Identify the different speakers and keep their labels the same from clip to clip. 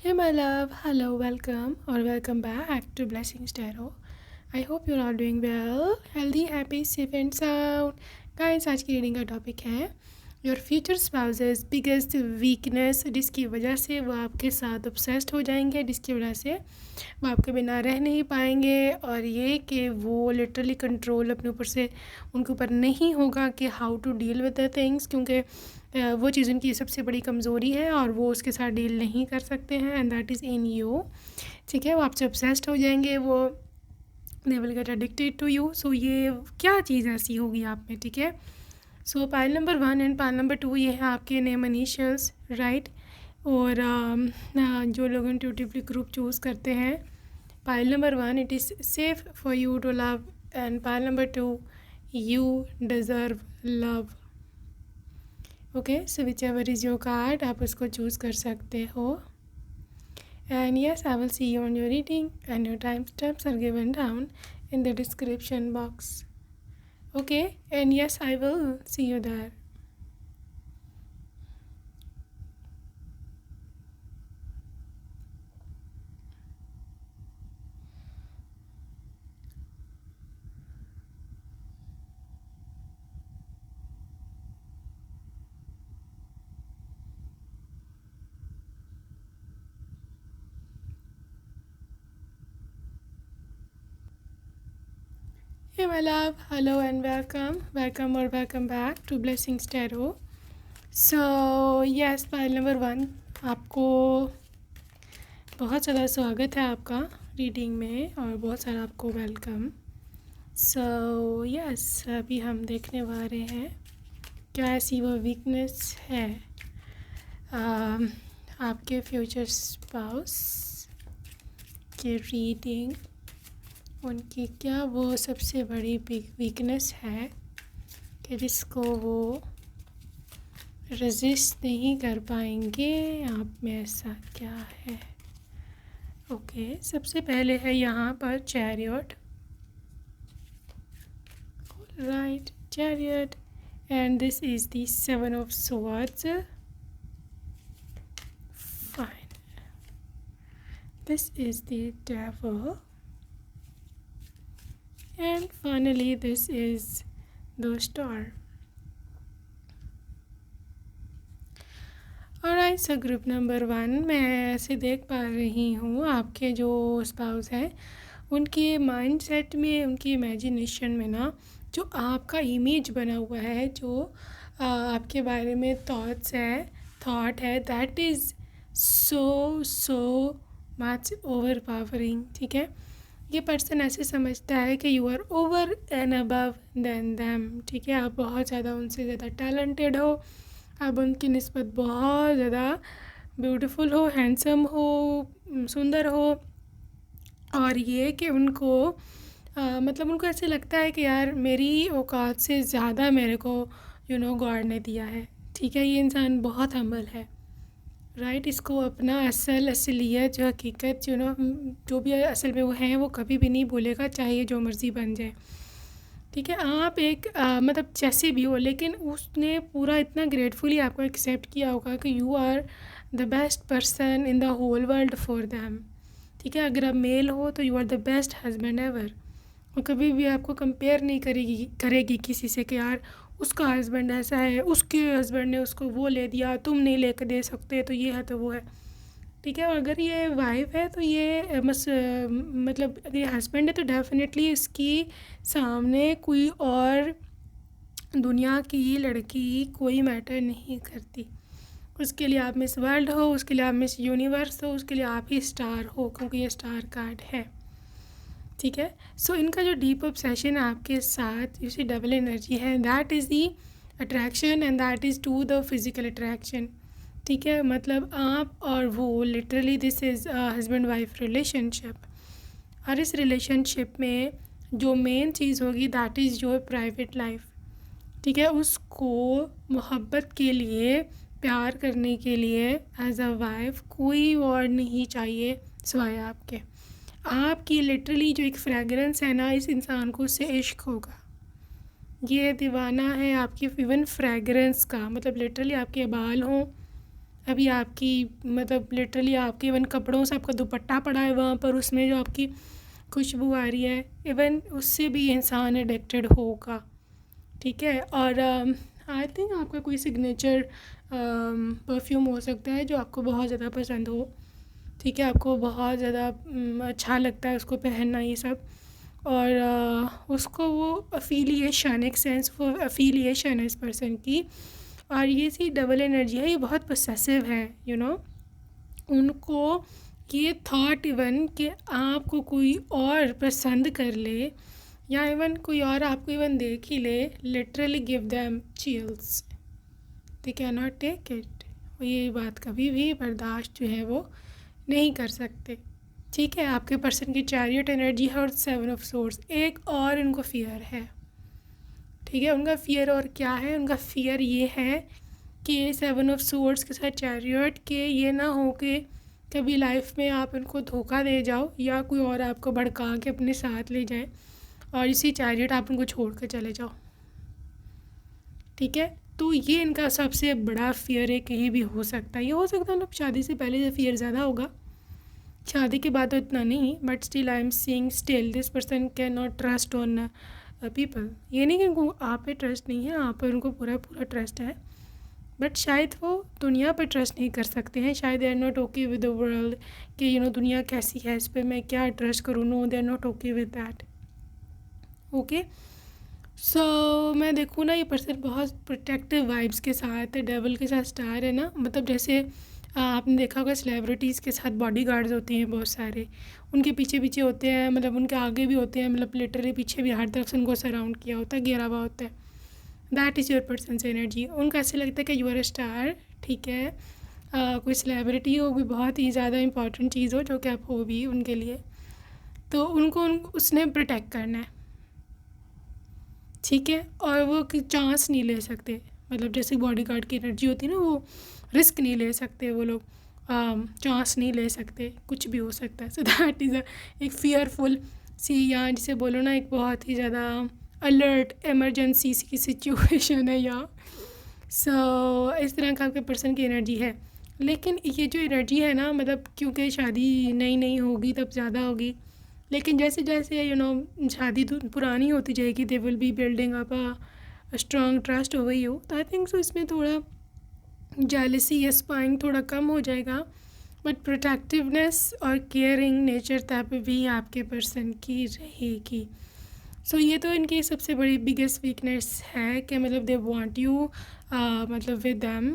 Speaker 1: Hey my love, hello, welcome or welcome back to Blessings Tarot. I hope you're all doing well, healthy, happy, safe and sound. Guys, आज की reading का topic है your future spouses biggest weakness, जिसकी वजह से वो आपके साथ ऑब्सेस्ड हो जाएंगे, जिसकी वजह से वो आपके बिना रह नहीं पाएंगे, और ये कि वो लिटरली कंट्रोल अपने ऊपर से उनके ऊपर नहीं होगा कि how to deal with the things, क्योंकि वो चीज़ उनकी सबसे बड़ी कमज़ोरी है और वो उसके साथ डील नहीं कर सकते हैं, and that is in you. ठीक है, वो आपसे ऑब्सेस्ड हो जाएंगे, वो they will get addicted to you. So ये क्या चीज़ ऐसी होगी आप में, ठीक है। So pile number 1 and pile number 2 ये है आपके नेम इनिशियल्स, राइट। और जो लोग इंट्यूटिवली ग्रुप चूज़ करते हैं, pile number 1 it is safe for you to love, and pile number 2 you deserve love. Okay, so whichever is your card, आप उसको चूज़ कर सकते हो। And yes, I will see you on your reading, and your timestamps are given down in the description box. Okay, and yes, I will see you there. Hey my love, hello and welcome or welcome back to Blessings Tarot. So yes, pile number 1, आपको बहुत ज़्यादा स्वागत है आपका reading में, और बहुत सारा आपको वेलकम। सो यस, अभी हम देखने वाले हैं क्या ऐसी वो वीकनेस है आपके फ्यूचर स्पाउस की रीडिंग, उनकी क्या वो सबसे बड़ी वीकनेस है कि जिसको वो रेजिस्ट नहीं कर पाएंगे। आप में ऐसा क्या है? ओके, सबसे पहले है यहाँ पर chariot, right, chariot, and this is the 7 of swords. Fine, this is the devil, and finally this is the star. Alright, so group number 1 मैं ऐसे देख पा रही हूँ आपके जो स्पाउस हैं उनके माइंड सेट में, उनकी इमेजिनेशन में ना, जो आपका इमेज बना हुआ है, जो आपके बारे में थॉट है, that is so much overpowering. ठीक है, ये पर्सन ऐसे समझता है कि you are over and above then them. ठीक है, आप बहुत ज़्यादा उनसे ज़्यादा टैलेंटेड हो, आप उनकी निस्बत बहुत ज़्यादा ब्यूटीफुल हो, हैंडसम हो, सुंदर हो, और ये कि उनको मतलब उनको ऐसे लगता है कि यार मेरी औकात से ज़्यादा मेरे को गॉड ने दिया है। ठीक है, ये इंसान बहुत हम्बल है, राइट। इसको अपना असलियत, जो हकीकत, जो भी असल में वो है, वो कभी भी नहीं भूलेगा, चाहे जो मर्ज़ी बन जाए। ठीक है, आप एक मतलब जैसे भी हो, लेकिन उसने पूरा इतना ग्रेटफुली आपको एक्सेप्ट किया होगा कि you are the best person in the whole world for them. ठीक है, अगर आप मेल हो तो you are the best husband ever, और कभी भी आपको कंपेयर नहीं करेगी किसी से कि यार उसका हस्बैंड ऐसा है, उसके हस्बैंड ने उसको वो ले दिया, तुम नहीं लेकर दे सकते, तो ये है तो वो है। ठीक है, और अगर ये वाइफ है तो ये मतलब अगर ये हस्बैंड है तो डेफिनेटली इसकी सामने कोई और दुनिया की लड़की कोई मैटर नहीं करती। उसके लिए आप मिस वर्ल्ड हो, उसके लिए आप मिस यूनिवर्स हो, उसके लिए आप ही स्टार हो, क्योंकि ये स्टार कार्ड है। ठीक है, सो इनका जो डीप ऑब्सेशन है आपके साथ, इसी डबल एनर्जी है, that is the attraction and that is to the physical attraction. ठीक है, मतलब आप और वो literally this is husband wife relationship, और इस रिलेशनशिप में जो मेन चीज़ होगी that is your private life. ठीक है, उसको मोहब्बत के लिए, प्यार करने के लिए एज अ वाइफ कोई और नहीं चाहिए सिवाय आपके। आपकी लिटरली जो एक फ्रेगरेंस है ना, इस इंसान को उससे इश्क होगा, ये दीवाना है आपकी इवन फ्रेगरेंस का। मतलब लिटरली आपके बाल हों, अभी आपकी मतलब लिटरली आपके इवन कपड़ों से आपका दुपट्टा पड़ा है वहाँ पर, उसमें जो आपकी खुशबू आ रही है, इवन उससे भी इंसान एडिक्टेड होगा। ठीक है। और आई थिंक आपका कोई सिग्नेचर परफ्यूम हो सकता है जो आपको बहुत ज़्यादा पसंद हो। ठीक है, आपको बहुत ज़्यादा अच्छा लगता है उसको पहनना ये सब। और उसको वो अफिलिएशन, एक सेंस ऑफ अफिलिएशन है इस पर्सन की। और ये सी डबल एनर्जी है, ये बहुत पोसेसिव है, उनको ये थॉट इवन कि आपको कोई और पसंद कर ले या इवन कोई और आपको इवन देख ही ले, literally give them chills. They can not take it. ये बात कभी भी बर्दाश्त जो है वो नहीं कर सकते। ठीक है, आपके पर्सन की चैरियट एनर्जी है और 7 ऑफ सोर्स। एक और इनको फियर है। ठीक है, उनका फियर और क्या है? उनका फियर ये है कि 7 ऑफ सोर्स के साथ चैरियट के ये ना हो कि कभी लाइफ में आप इनको धोखा दे जाओ या कोई और आपको भड़का के अपने साथ ले जाए और इसी चैरियट आप उनको छोड़ कर चले जाओ। ठीक है, तो ये इनका सबसे बड़ा फियर है। कहीं भी हो सकता है, ये हो सकता है मतलब शादी से पहले से फियर ज़्यादा होगा, शादी के बाद तो इतना नहीं, but still I am seeing still this person can not trust on people. ये नहीं कि उनको आप पे ट्रस्ट नहीं है, आप पे उनको पूरा पूरा ट्रस्ट है, बट शायद वो दुनिया पर ट्रस्ट नहीं कर सकते हैं। शायद they are not okay with the world कि दुनिया कैसी है, इस पर मैं क्या ट्रस्ट करूँ। No, they are not okay with that. Okay, so मैं देखूँ ना, ये पर्सन बहुत प्रोटेक्टिव वाइब्स के साथ है, डेविल के साथ स्टार है ना। मतलब जैसे आपने देखा होगा सेलिब्रिटीज़ के साथ बॉडीगार्ड्स होते हैं बहुत सारे, उनके पीछे पीछे होते हैं, मतलब उनके आगे भी होते हैं, मतलब लिटरली पीछे भी हर तरफ से उनको सराउंड किया होता है, घेरा हुआ होता है। That is your persons energy. उनको ऐसे लगता है कि यू आर अ स्टार। ठीक है, कोई सेलिब्रिटी हो, कोई बहुत ही ज़्यादा इंपॉर्टेंट चीज़ हो, जो कि आप हो भी उनके लिए, तो उनको उसने प्रोटेक्ट करना है। ठीक है, और वो चांस नहीं ले सकते, मतलब जैसे बॉडीगार्ड की एनर्जी होती है ना, वो रिस्क नहीं ले सकते वो लोग, चांस नहीं ले सकते, कुछ भी हो सकता है। सो दैट इज़ एक फियरफुल सी, या जिसे बोलो ना एक बहुत ही ज़्यादा अलर्ट इमरजेंसी की सिचुएशन है यहाँ। सो इस तरह का आपके पर्सन की एनर्जी है। लेकिन ये जो एनर्जी है ना, मतलब क्योंकि शादी नई नई होगी तब ज़्यादा होगी, लेकिन जैसे जैसे शादी पुरानी होती जाएगी, they will be building up a strong trust हो गई हो, तो आई थिंक सो इसमें थोड़ा जेलसी या स्पाइंग थोड़ा कम हो जाएगा, बट प्रोटेक्टिवनेस और केयरिंग नेचर तब भी आपके पर्सन की रहेगी। सो ये तो इनकी सबसे बड़ी बिगेस्ट वीकनेस है कि मतलब दे वांट यू, मतलब विद देम,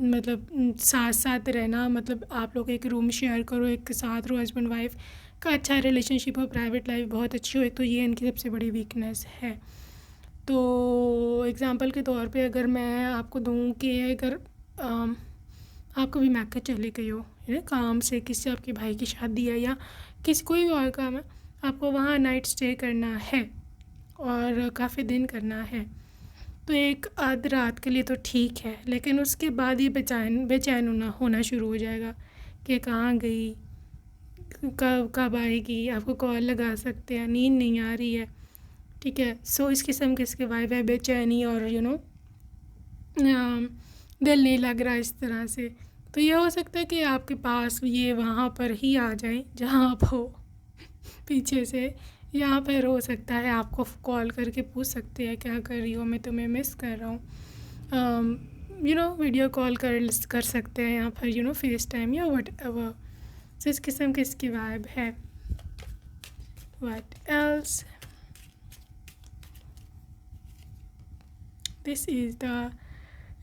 Speaker 1: मतलब साथ साथ रहना, मतलब आप लोग एक रूम शेयर करो, एक साथ रहो, हस्बैंड वाइफ का अच्छा रिलेशनशिप हो, प्राइवेट लाइफ बहुत अच्छी हो, तो ये इनकी सबसे बड़ी वीकनेस है। तो एग्ज़ाम्पल के तौर पे अगर मैं आपको दूँ कि अगर आप कभी मैक्का चले गए हो काम से, किसी आपके भाई की शादी है या किसी कोई भी और काम है, आपको वहाँ नाइट स्टे करना है और काफ़ी दिन करना है, तो एक आध रात के लिए तो ठीक है, लेकिन उसके बाद ये बेचैन होना शुरू हो जाएगा कि कहाँ गई, कब कब आएगी, आपको कॉल लगा सकते हैं, नींद नहीं आ रही है। ठीक है, सो इस किस्म के इसके वाइब है, बेचैनी और दिल नहीं लग रहा इस तरह से। तो ये हो सकता है कि आपके पास ये वहाँ पर ही आ जाए जहाँ आप हो पीछे से, यहाँ पर हो सकता है आपको कॉल करके पूछ सकते हैं क्या कर रही हो, मैं तुम्हें मिस कर रहा हूँ, वीडियो कॉल कर सकते हैं यहाँ पर, फेस टाइम या वट एवर। तो इस किस्म की इसकी वाइब है। What else, this is the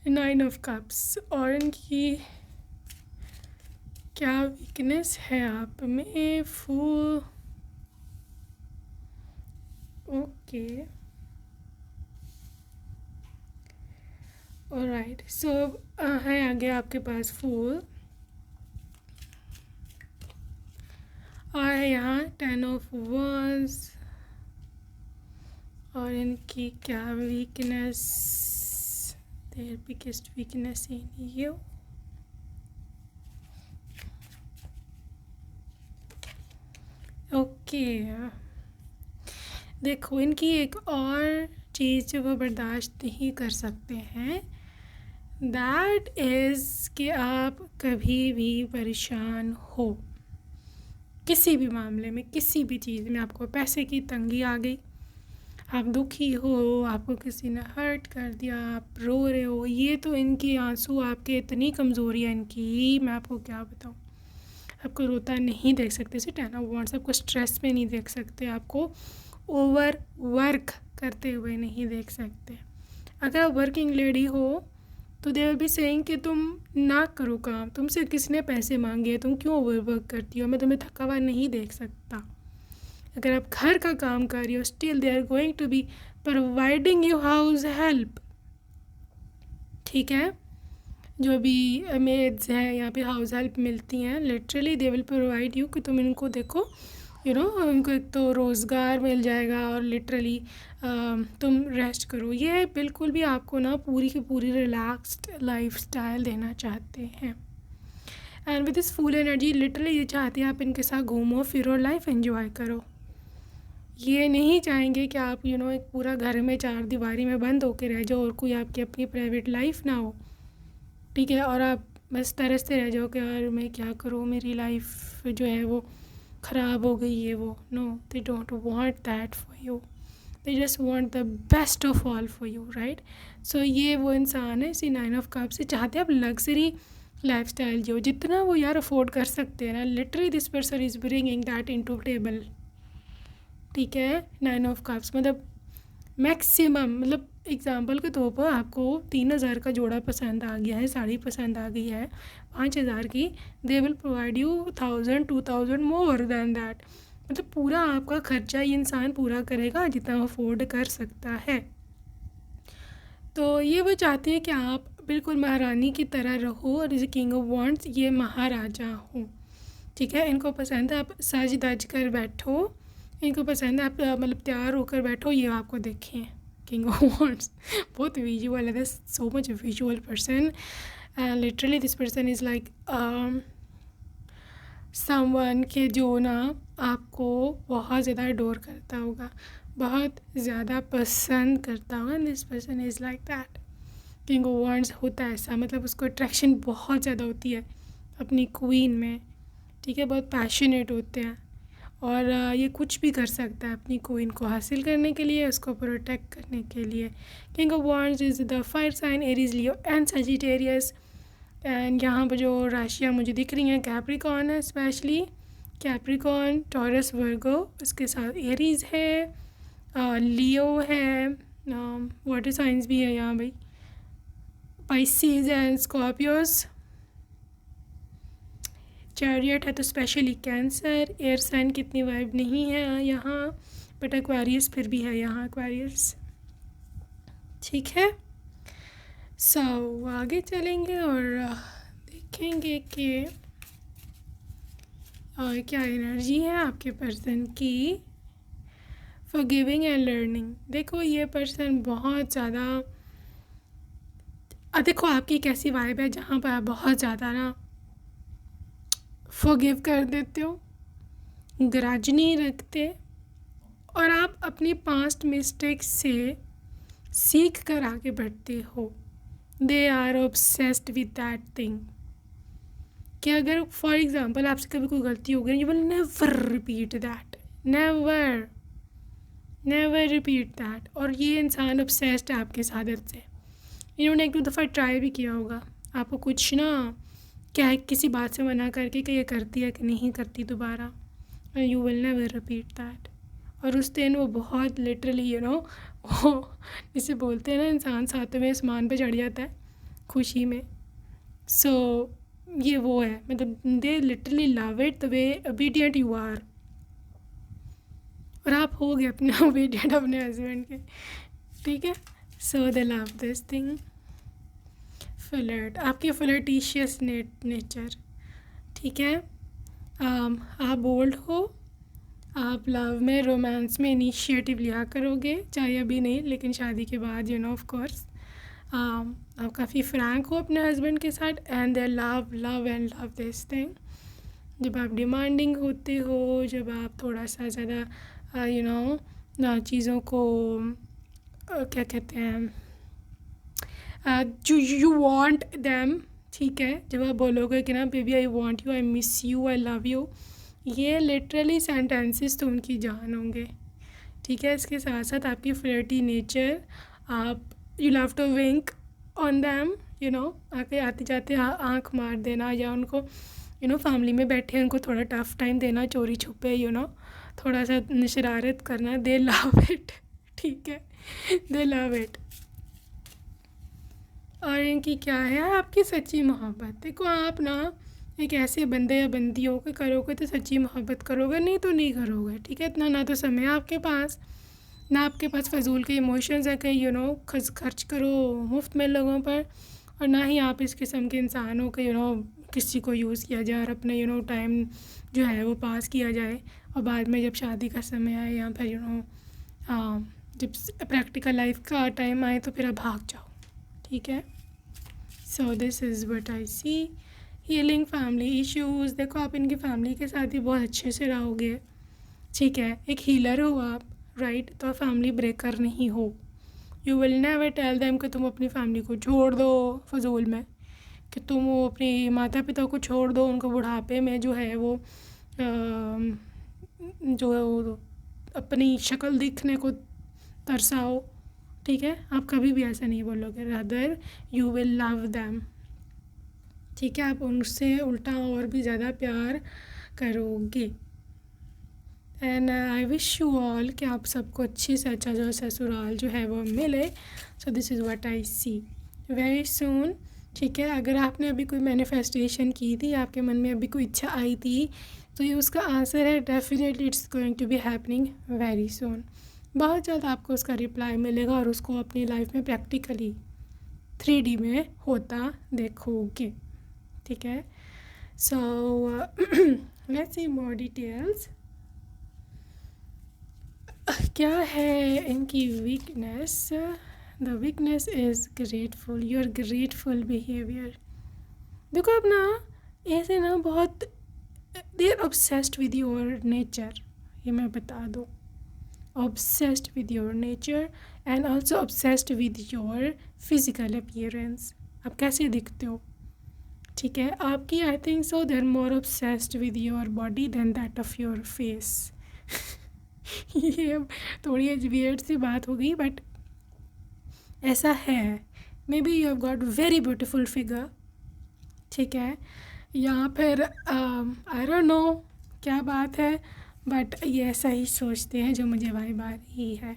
Speaker 1: 9 of cups. और इनकी क्या वीकनेस है आप में? फूल। ओके, ऑलराइट, सो है आगे आपके पास फूल, और यहाँ 10 ऑफ wands। और इनकी क्या weakness? Their biggest weakness in you. Okay, देखो इनकी एक और चीज़ जो वो बर्दाश्त नहीं कर सकते हैं, दैट इज़ कि आप कभी भी परेशान हो, किसी भी मामले में, किसी भी चीज़ में, आपको पैसे की तंगी आ गई, आप दुखी हो, आपको किसी ने हर्ट कर दिया, आप रो रहे हो, ये तो इनके आंसू, आपके इतनी कमज़ोरी है इनकी, मैं आपको क्या बताऊँ। आपको रोता नहीं देख सकते इसे 10 ऑफ वांड्स, आपको स्ट्रेस में नहीं देख सकते, आपको ओवर वर्क करते हुए नहीं देख सकते। अगर आप वर्किंग लेडी हो तो दे विल बी सेइंग कि तुम ना करो काम, तुमसे किसने पैसे मांगे, तुम क्यों ओवर वर्क करती हो, मैं तुम्हें थका हुआ नहीं देख सकता। अगर आप घर का काम कर रही हो, still they are going to be providing you house help. ठीक है, जो भी मेड्स हैं यहाँ पे हाउस हेल्प मिलती हैं, literally they will provide you कि तुम इनको देखो, उनको एक तो रोज़गार मिल जाएगा और लिटरली तुम रेस्ट करो। ये बिल्कुल भी आपको ना पूरी की पूरी रिलैक्स्ड लाइफ स्टाइल देना चाहते हैं। And with this full energy literally ये चाहते हैं आप इनके साथ घूमो फिरो, लाइफ एंजॉय करो। ये नहीं चाहेंगे कि आप एक पूरा घर में चार दीवारी में बंद होकर रह जाओ और कोई आपकी अपनी प्राइवेट लाइफ ना हो। ठीक है, और आप बस तरसते रह जाओ कि यार मैं क्या करूँ, मेरी लाइफ जो है वो ख़राब हो गई है वो। No, they don't want that for you, they just want the best of all for you, right. So ये वो इंसान है, इसी 9 ऑफ कप्स से चाहते हैं आप लग्जरी लाइफ स्टाइल जो जितना वो यार अफोर्ड कर सकते हैं ना, literally this person is bringing that into table. ठीक है, 9 ऑफ कप्स मतलब मैक्सिमम, मतलब एग्ज़ाम्पल के तौर पर आपको 3,000 का जोड़ा पसंद आ गया है, साड़ी पसंद आ गई है 5,000 की, they will provide you 1,000 2,000 more than that. मतलब पूरा आपका खर्चा ये इंसान पूरा करेगा जितना अफोर्ड कर सकता है। तो ये वो चाहते हैं कि आप बिल्कुल महारानी की तरह रहो और इस किंग ऑफ वॉन्ड्स ये महाराजा हो। ठीक है, इनको पसंद है आप सज धज कर बैठो, इनको पसंद है आप मतलब तैयार होकर बैठो, ये आपको देखें। किंग ऑफ वॉन्ड्स बहुत विजुअल है, so much visual person, literally this person is like someone के जो ना आपको बहुत ज़्यादा अडोर करता होगा, बहुत ज़्यादा पसंद करता होगा। This person is like that. King of wands होता है ऐसा, मतलब उसको अट्रैक्शन बहुत ज़्यादा होती है अपनी क्वीन में। ठीक है, बहुत पैशनेट होते हैं और ये कुछ भी कर सकता है अपनी क्वीन को हासिल करने के लिए, उसको प्रोटेक्ट करने के लिए। King of wands is the fire sign Aries, Leo and Sagittarius. And यहाँ पर जो राशियाँ मुझे दिख रही हैं, कैप्रिकॉन है, स्पेशली कैप्रिकॉन, टॉरस, वर्गो, उसके साथ एरीज है, लियो है, वाटर साइंस भी है यहाँ भाई, पाइसेस एंड स्कॉर्पियोस, चैरियट है तो स्पेशली कैंसर, एयर साइन की इतनी वाइब नहीं है यहाँ, बट एक्वेरियस फिर भी है यहाँ, एक्वेरियस। ठीक है, सो आगे चलेंगे और देखेंगे कि क्या एनर्जी है आपके पर्सन की। फॉरगिविंग एंड लर्निंग, देखो ये पर्सन बहुत ज़्यादा, देखो आपकी कैसी वाइब है जहाँ पर आप बहुत ज़्यादा ना फॉरगिव कर देते हो, ग्रज नहीं रखते और आप अपनी पास्ट मिस्टेक्स से सीख कर आगे बढ़ते हो। They are obsessed with that thing कि अगर फॉर एग्ज़ाम्पल आपसे कभी कोई गलती हो गई, you will never repeat that, never never repeat that. और ये इंसान ऑब्सेस्ड है आपके आदत से, इन्होंने एक दो दफ़ा ट्राई भी किया होगा आपको कुछ ना क्या है किसी बात से मना करके कि ये करती है कि नहीं करती दोबारा, you will never repeat that. और उस दिन वो बहुत लिटरली वो जिसे बोलते हैं ना इंसान सातवें आसमान पे चढ़ जाता है खुशी में। सो ये वो है, मतलब they literally love it the way obedient you are, और आप हो गए अपने ओबीडियंट अपने हस्बैंड के। ठीक है, so they love this thing. Flirt, आपकी फ्लर्टिशियस नेचर। ठीक है, आप बोल्ड हो, आप लव में रोमांस में इनिशिएटिव लिया करोगे, चाहे अभी नहीं लेकिन शादी के बाद ऑफ कोर्स। आप काफ़ी फ्रैंक हो अपने हस्बैंड के साथ and they love and love this thing. जब आप डिमांडिंग होते हो, जब आप थोड़ा सा ज़्यादा चीज़ों को क्या कहते हैं यू वांट देम, ठीक है। जब आप बोलोगे कि ना baby I want you, I miss you, I love you, ये लिटरली सेंटेंसेस तो उनकी जान होंगे, ठीक है। इसके साथ साथ आपकी फ्लर्टी नेचर, आप you love to wink on them, you know, आके आते जाते आँख मार देना, या उनको फैमिली में बैठे उनको थोड़ा टफ टाइम देना, चोरी छुपे, थोड़ा सा शरारत करना, दे लव इट, ठीक है, दे लव इट। और इनकी क्या है, आपकी सच्ची मोहब्बत। देखो आप ना एक ऐसे बंदे या बंदी होकर करोगे तो सच्ची मोहब्बत करोगे, नहीं तो नहीं करोगे, ठीक है। इतना ना तो समय है आपके पास, ना आपके पास फजूल के इमोशंस है कि खर्च करो मुफ्त में लोगों पर, और ना ही आप इस किस्म के इंसान हो कि किसी को यूज़ किया जाए और अपने टाइम जो है वो पास किया जाए, और बाद में जब शादी का समय आए या फिर जब प्रैक्टिकल लाइफ का टाइम आए तो फिर आप भाग जाओ, ठीक है। So this is what I see. Healing family issues, देखो आप इनकी फैमिली के साथ ही बहुत अच्छे से रहोगे, ठीक है। एक हीलर हो आप, राइट, तो फैमिली ब्रेकर नहीं हो। You will never tell them कि तुम अपनी फैमिली को छोड़ दो फजूल में, कि तुम वो अपने माता पिता को छोड़ दो, उनको बुढ़ापे में जो है वो जो अपनी शक्ल दिखने को तरसाओ, ठीक है। आप कभी भी ऐसा नहीं बोलोगे, rather you will love them, ठीक है। आप उनसे उल्टा और भी ज़्यादा प्यार करोगे। And I wish you all कि आप सबको अच्छे से अच्छा जो ससुराल जो है वो मिले। So this is what I see very soon, ठीक है। अगर आपने अभी कोई मैनिफेस्टेशन की थी, आपके मन में अभी कोई इच्छा आई थी, तो ये उसका आंसर है, definitely it's going to be happening very soon. बहुत जल्द आपको उसका रिप्लाई मिलेगा और उसको अपनी लाइफ में प्रैक्टिकली 3D में होता देखोगे, ठीक है। So let's see more details. क्या है इनकी weakness? The weakness is grateful, your grateful behaviour. देखो अब ना ऐसे ना बहुत they are obsessed with your nature, ये मैं बता दूँ, obsessed with your nature and also obsessed with your physical appearance, आप कैसे दिखते हो, ठीक है। आपकी I think so they are more obsessed with your body than that of your face ये थोड़ी वियर्ड सी बात हो गई, बट ऐसा है। May be you have got very beautiful figure, ठीक है, या फिर आई डोंट नो क्या बात है, बट ये ऐसा ही सोचते हैं जो मुझे वाइब आ रही है।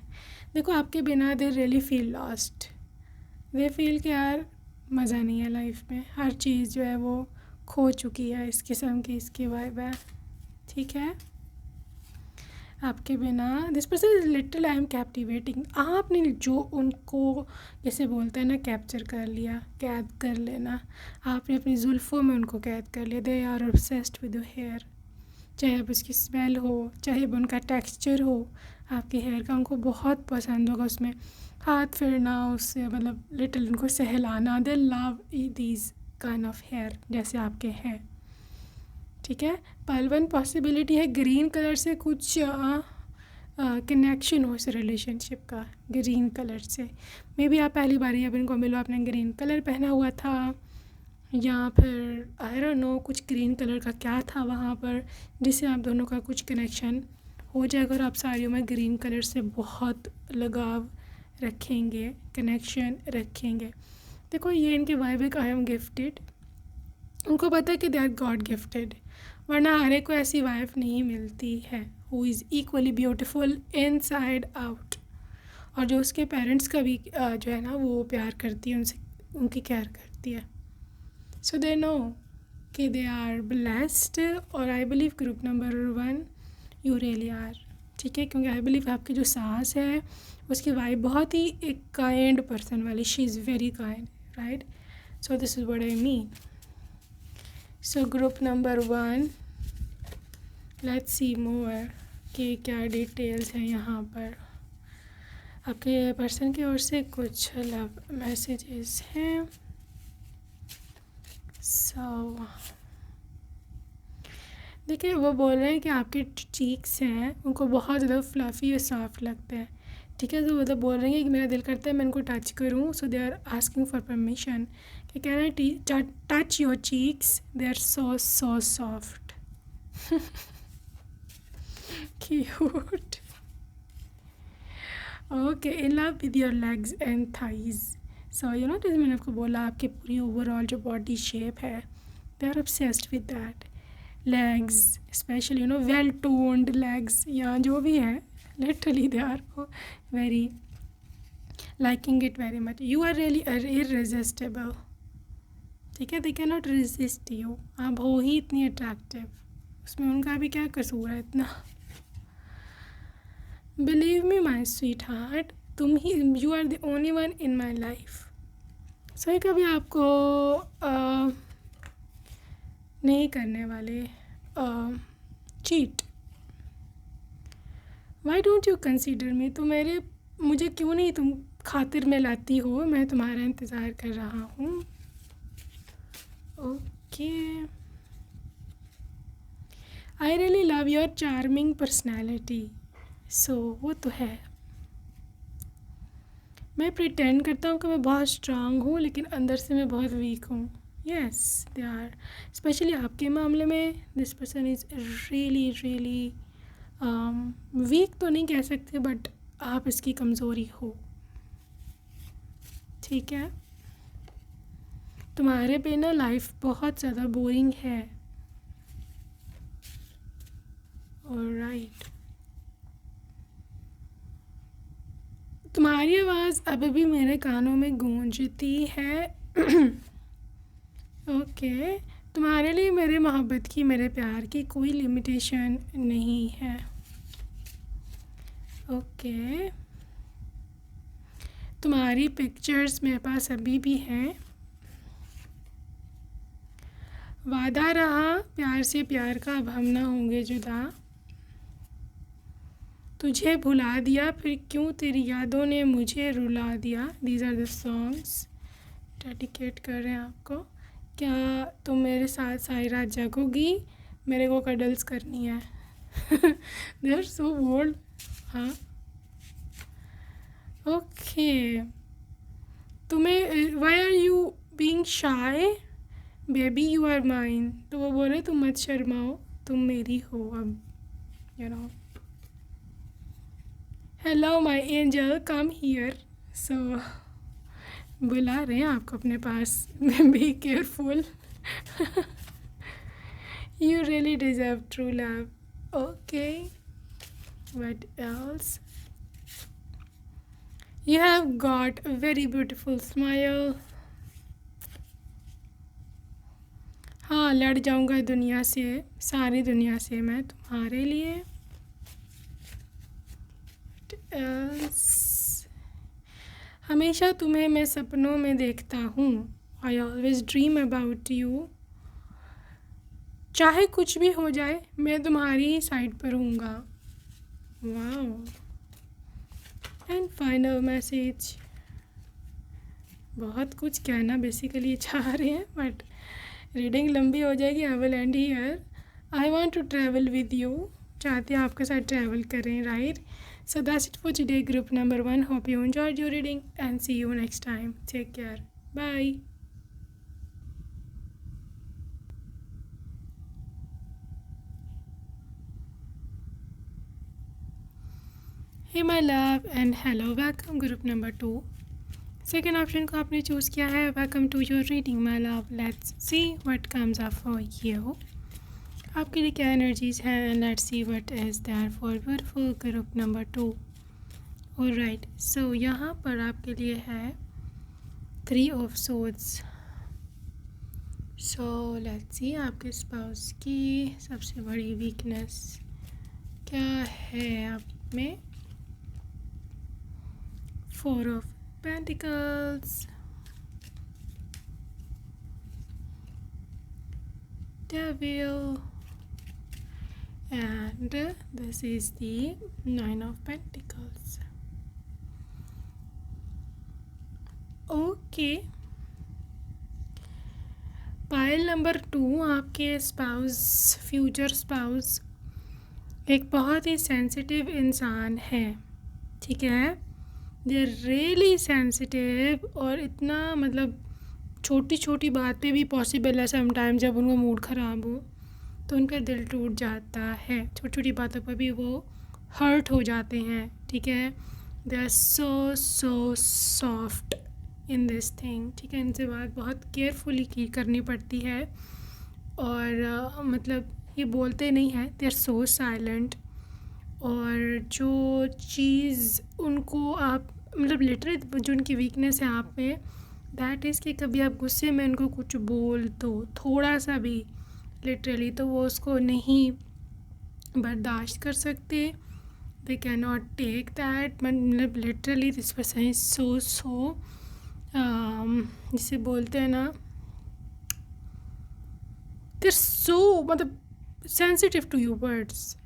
Speaker 1: देखो आपके बिना they really feel lost, they feel कि यार मज़ा नहीं है लाइफ में, हर चीज़ जो है वो खो चुकी है, इस किस्म की इसकी वाइब है, ठीक है। आपके बिना this person is little I am captivating, आपने जो उनको जैसे बोलते हैं ना कैप्चर कर लिया, कैद कर लेना, आपने अपनी जुल्फ़ों में उनको कैद कर लिया। They are obsessed with your hair, चाहे अब उसकी स्मेल हो, चाहे अब उनका टेक्सचर हो आपके हेयर का, उनको बहुत पसंद होगा उसमें हाथ फेरना, उससे मतलब लिटिल उनको सहलाना। They love these kind of hair जैसे आपके हैं, ठीक है। पल1 पॉसिबिलिटी है ग्रीन कलर से कुछ कनेक्शन हो इस रिलेशनशिप का, ग्रीन कलर से। मे बी आप पहली बार जब इनको मिलो आपने ग्रीन कलर पहना हुआ था, या फिर आई डोंट नो कुछ ग्रीन कलर का क्या था वहाँ पर जिससे आप दोनों का कुछ कनेक्शन हो जाएगा, और आप साड़ियों में ग्रीन कलर से बहुत लगाव रखेंगे, कनेक्शन रखेंगे। देखो ये इनके वाइब है, आई एम गिफ्टेड, उनको पता है कि दे आर गॉड गिफ्टेड, वरना हर एक को ऐसी वाइफ नहीं मिलती है who is equally beautiful inside out, और जो उसके पेरेंट्स का भी जो है ना वो प्यार करती है, उनसे उनकी केयर करती है। सो दे नो कि दे आर ब्लेस्ड, और I believe group number 1 you really are, ठीक है। क्योंकि आई बिलीव आपकी जो सास है उसकी वाइफ बहुत ही एक काइंड पर्सन वाली, she is very kind, right. So this is what I mean. So group number 1, let's see more कि क्या डिटेल्स हैं यहाँ पर। आपके पर्सन की ओर से कुछ लव मैसेजेस हैं। सो देखिए वो बोल रहे हैं कि आपके चीक्स हैं उनको बहुत ज़्यादा फ्लफ़ी और सॉफ्ट लगते हैं, ठीक है, तो मतलब बोल रही है कि मेरा दिल करता है मैं इनको टच करूँ, so they are asking for permission कि can I touch your cheeks, they are so so soft, cute. Okay, in love with your legs and thighs. So you know, जैसे मैंने आपको बोला, आपकी पूरी ओवरऑल जो बॉडी शेप है, they are obsessed with that. Legs specially, you know, well toned legs या जो भी है, literally they are very liking it very much. You are really irresistible. ठीक है, they cannot resist you. आप हो ही इतनी अट्रैक्टिव, उसमें उनका भी क्या कसूर है इतना। Believe me my sweetheart, तुम ही, you are the only one in my life. सही कभी आपको नहीं करने वाले cheat. Why don't you consider me, तो मुझे क्यों नहीं तुम खातिर में लाती हो, मैं तुम्हारा इंतज़ार कर रहा हूँ। Okay, I really love your charming personality. So वो तो है, मैं प्रिटेंड करता हूँ कि मैं बहुत स्ट्रांग हूँ, लेकिन अंदर से मैं बहुत वीक हूँ। येस, दे आर, स्पेशली आपके मामले में this person is really really weak तो नहीं कह सकते, बट आप इसकी कमज़ोरी हो। ठीक है, तुम्हारे पे ना लाइफ बहुत ज़्यादा बोरिंग है। ऑलराइट, तुम्हारी आवाज़ अभी भी मेरे कानों में गूंजती है। ओके, तुम्हारे लिए मेरे मोहब्बत की, मेरे प्यार की कोई लिमिटेशन नहीं है। ओके, तुम्हारी पिक्चर्स मेरे पास अभी भी हैं। वादा रहा प्यार से प्यार का, अब हम ना होंगे जुदा। तुझे भुला दिया फिर क्यों, तेरी यादों ने मुझे रुला दिया। These are the songs dedicate कर रहे हैं आपको। क्या तुम मेरे साथ सारी रात जागोगी, मेरे को कडल्स करनी है। They are so bold. हाँ, ओके, तुम्हें why are you being shy baby, you are mine. तो वो बोले तुम मत शर्माओ, तुम मेरी हो अब, you know. Hello my angel, come here. So बुला रहे हैं आपको अपने पास। Be careful, you really deserve true love. Okay, what else, you have got a very beautiful smile. हाँ, लड़ जाऊंगा दुनिया से, सारी दुनिया से मैं तुम्हारे लिए। हमेशा तुम्हें मैं सपनों में देखता हूँ। I always dream about you. चाहे कुछ भी हो जाए, मैं तुम्हारी ही साइड पर हूँगा। वाओ, एंड फाइनल मैसेज, बहुत कुछ कहना बेसिकली चाह रहे हैं, बट रीडिंग लंबी हो जाएगी। I will end here. I want to travel with you, चाहते हैं आपके साथ ट्रैवल करें, right? So that's it for today, group number 1. Hope you enjoyed your reading and see you next time. Take care. Bye. Hey my love and hello, welcome group number 2. Second option को आपने choose किया है। Welcome to your reading my love. Let's see what comes up for you. आपके लिए क्या energies हैं, and let's see what is there for beautiful group number 2. Alright, so यहाँ पर आपके लिए है 3 of Swords. So let's see आपके स्पाउस की सबसे बड़ी वीकनेस क्या है आप में। 4 of Pentacles, Devil, and this is the 9 of Pentacles. Okay, pile number 2, आपके स्पाउस, फ्यूचर स्पाउस एक बहुत ही सेंसिटिव इंसान है। ठीक है, दे आर रियली सेंसिटिव, और इतना मतलब छोटी छोटी बात पे भी पॉसिबल है समटाइम जब उनका मूड ख़राब हो तो उनका दिल टूट जाता है, छोटी छोटी बातों पर भी वो हर्ट हो जाते हैं, ठीक है। They are so so soft in this thing, ठीक है। इनसे बात बहुत केयरफुली की करनी पड़ती है, और मतलब ये बोलते नहीं हैं, दे आर सो साइलेंट। और जो चीज़ उनको आप मतलब लिटरली जो उनकी वीकनेस है आप में, दैट इज़ कि कभी आप गुस्से में उनको कुछ बोल दो थोड़ा सा भी लिटरली, तो वो उसको नहीं बर्दाश्त कर सकते। They can not take that, मतलब literally this person is so जिसे बोलते हैं ना, दे सो मतलब sensitive to your words.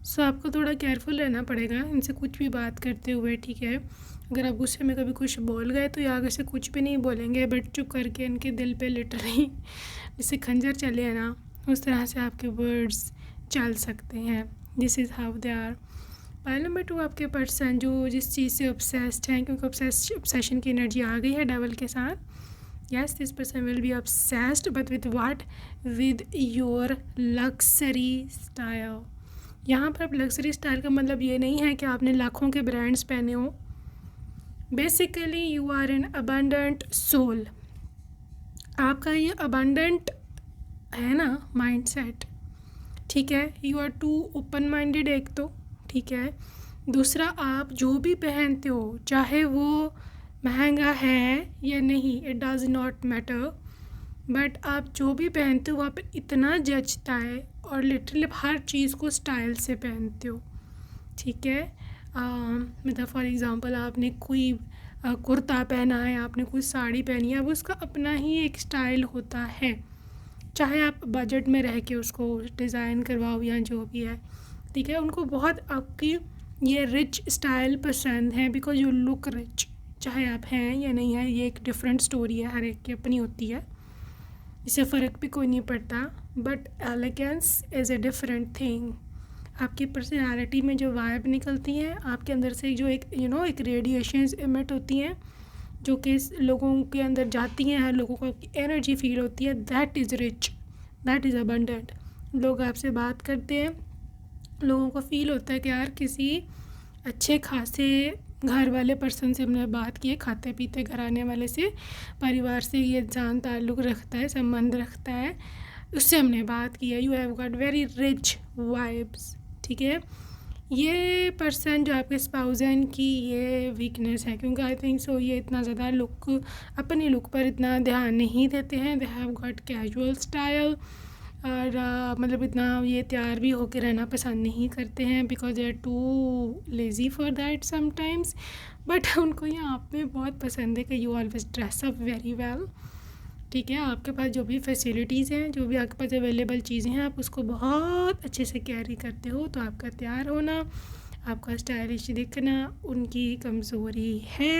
Speaker 1: So आपको थोड़ा केयरफुल रहना पड़ेगा इनसे कुछ भी बात करते हुए, ठीक है। अगर आप गुस्से में कभी कुछ बोल गए तो ये आगे से कुछ भी नहीं बोलेंगे, बट चुप करके इनके दिल पे लिटरली जैसे खंजर चले हैं ना, उस तरह से आपके वर्ड्स चल सकते हैं। This is how they are. Pile number 2 आपके पर्सन जो जिस चीज़ से ऑब्सेस्ड हैं, क्योंकि ऑब्सेशन की एनर्जी आ गई है डबल के साथ। Yes, this person will be obsessed, but with what? With your luxury style. यहाँ पर अब लग्जरी स्टाइल का मतलब ये नहीं है कि आपने लाखों के ब्रांड्स पहने हो। Basically you are an abundant soul. आपका ये अबंडेंट है ना माइंडसेट, ठीक है। You are too open minded एक तो, ठीक है। दूसरा, आप जो भी पहनते हो चाहे वो महंगा है या नहीं, it does not matter, but आप जो भी पहनते हो वहाँ पे इतना जचता है, और लिटरली हर चीज़ को स्टाइल से पहनते हो, ठीक है। मतलब फॉर एग्ज़ाम्पल आपने कोई कुर्ता पहना है, आपने कोई साड़ी पहनी है, अब उसका अपना ही एक स्टाइल होता है, चाहे आप बजट में रह के उसको डिज़ाइन करवाओ या जो भी है, ठीक है। उनको बहुत आपकी ये रिच स्टाइल पसंद है, बिकॉज यू लुक रिच, चाहे आप हैं या नहीं है, ये एक डिफरेंट स्टोरी है, हर एक की अपनी होती है, इससे फ़र्क भी कोई नहीं पड़ता। But elegance is a different thing. आपकी पर्सनालिटी में जो वाइब निकलती हैं, आपके अंदर से जो एक एक रेडिएशंस इमिट होती हैं, जो कि लोगों के अंदर जाती हैं, हर लोगों को आपकी एनर्जी फील होती है, that is rich, that is abundant. लोग आपसे बात करते हैं, लोगों को फील होता है कि यार किसी अच्छे खासे घर वाले पर्सन से हमने बात की है, खाते पीते घराने वाले से, परिवार से ये जान ताल्लुक़ रखता है, संबंध रखता है, उससे हमने बात की है। You have got very rich vibes, ठीक है। ये पर्सन जो आपके स्पाउस हैं, इनकी ये वीकनेस है, क्योंकि आई थिंक सो ये इतना ज़्यादा लुक अपने लुक पर इतना ध्यान नहीं देते हैं। They have got casual style, और मतलब इतना ये तैयार भी होकर रहना पसंद नहीं करते हैं, because they are too lazy for that sometimes. But उनको ये आप में बहुत पसंद है कि you always dress up very well, ठीक है। आपके पास जो भी फैसिलिटीज़ हैं, जो भी आपके पास अवेलेबल चीज़ें हैं, आप उसको बहुत अच्छे से कैरी करते हो, तो आपका तैयार होना, आपका स्टाइलिश दिखना उनकी कमज़ोरी है।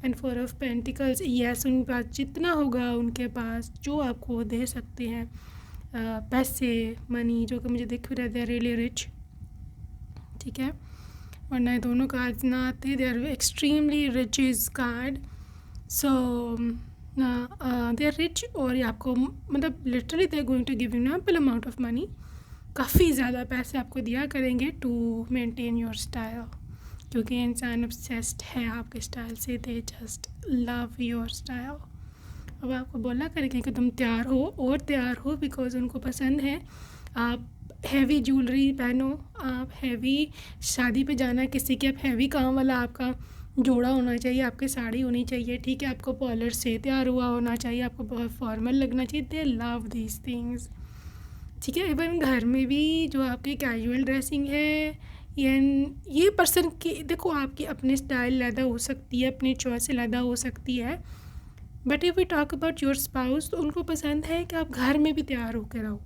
Speaker 1: एंड 4 ऑफ पेंटिकल्स, यस, उनके पास जितना होगा, उनके पास जो आपको दे सकते हैं पैसे, मनी, जो कि मुझे दिख भी रहे, रियली रिच, ठीक है। वरना ये दोनों कार्ड्स ना आते, they are extremely rich is card. So they are rich, और ये आपको मतलब literally they are going to give you ample amount of money, काफ़ी ज़्यादा पैसे आपको दिया करेंगे टू मेंटेन योर स्टाइल, क्योंकि इंसान ऑब्सेस्ड है आपके स्टाइल से, they just love your style. अब आपको बोला करेंगे कि तुम तैयार हो और तैयार हो, बिकॉज उनको पसंद है आप हैवी ज्वेलरी पहनो, आप हैवी शादी पे जाना है किसी के, आप हैवी काम वाला आपका जोड़ा होना चाहिए, आपकी साड़ी होनी चाहिए, ठीक है। आपको पॉलर से तैयार हुआ होना चाहिए, आपको बहुत फॉर्मल लगना चाहिए, दे लव दीज थिंग्स, ठीक है। इवन घर में भी जो आपकी कैजुअल ड्रेसिंग है, ये पर्सन की देखो, आपकी अपनी स्टाइल लैदा हो सकती है, अपनी चॉइस लैदा हो सकती है, but if we talk about your spouse, तो उनको पसंद है कि आप घर में भी तैयार होकर रहो,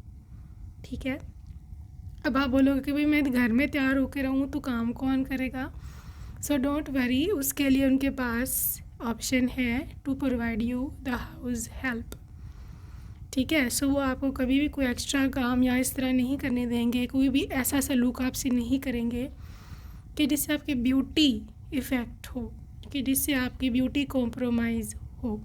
Speaker 1: ठीक है। अब आप बोलोगे कि भाई मैं घर में तैयार होकर रहूँ तो काम कौन करेगा? सो डोंट वरी, उसके लिए उनके पास ऑप्शन है to provide you the house help, ठीक है। सो वो आपको कभी भी कोई एक्स्ट्रा काम या इस तरह नहीं करने देंगे, कोई भी ऐसा सलूक आपसे नहीं करेंगे कि जिससे आपकी ब्यूटी इफ़ेक्ट हो, कि जिससे आपकी ब्यूटी कॉम्प्रोमाइज़ हो।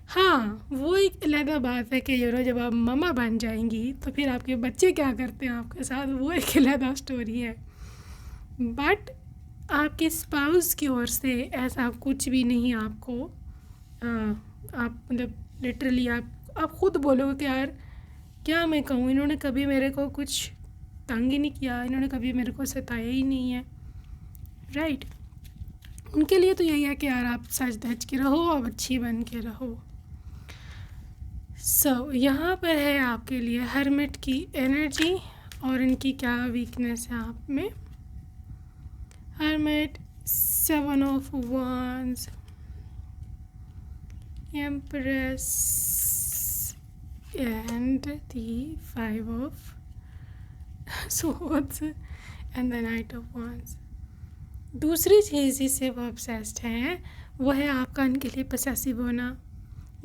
Speaker 1: हाँ, वो एक अलग बात है कि जब आप मम्मा बन जाएंगी तो फिर आपके बच्चे क्या करते हैं आपके साथ, वो एक अलग स्टोरी है। बट आपके स्पाउस की ओर से ऐसा कुछ भी नहीं आपको आप मतलब लिटरली आप खुद बोलोगे कि यार क्या मैं कहूँ, इन्होंने कभी मेरे को कुछ तंग ही नहीं किया, इन्होंने कभी मेरे को सताया ही नहीं है, राइट। उनके लिए तो यही है कि यार आप सच धज के रहो, आप अच्छी बन के रहो। यहाँ पर है आपके लिए हर्मिट की एनर्जी और इनकी क्या वीकनेस है आप में। Hermit, 7 of Wands, Empress and the 5 of Swords and the Knight of Wands। दूसरी चीज़ जिससे वो ऑब्सेस्ड हैं वो है आपका इनके लिए पोसेसिव होना।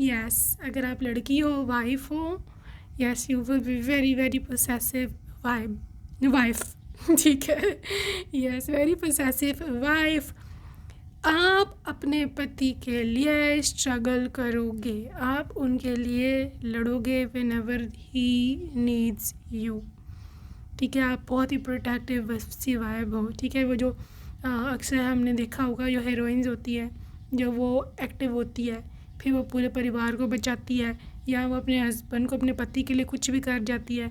Speaker 1: यस, अगर आप लड़की हो, वाइफ हो, yes you will be very very possessive wife, ठीक है, यस वेरी पोसेसिव वाइफ। आप अपने पति के लिए स्ट्रगल करोगे, आप उनके लिए लड़ोगे व्हेनेवर ही नीड्स यू, ठीक है। आप बहुत ही प्रोटेक्टिव सी वाइब हो, ठीक है। वो जो अक्सर हमने देखा होगा जो हीरोइंस होती है, जो वो एक्टिव होती है, फिर वो पूरे परिवार को बचाती है, या वो अपने हस्बैंड को, अपने पति के लिए कुछ भी कर जाती है,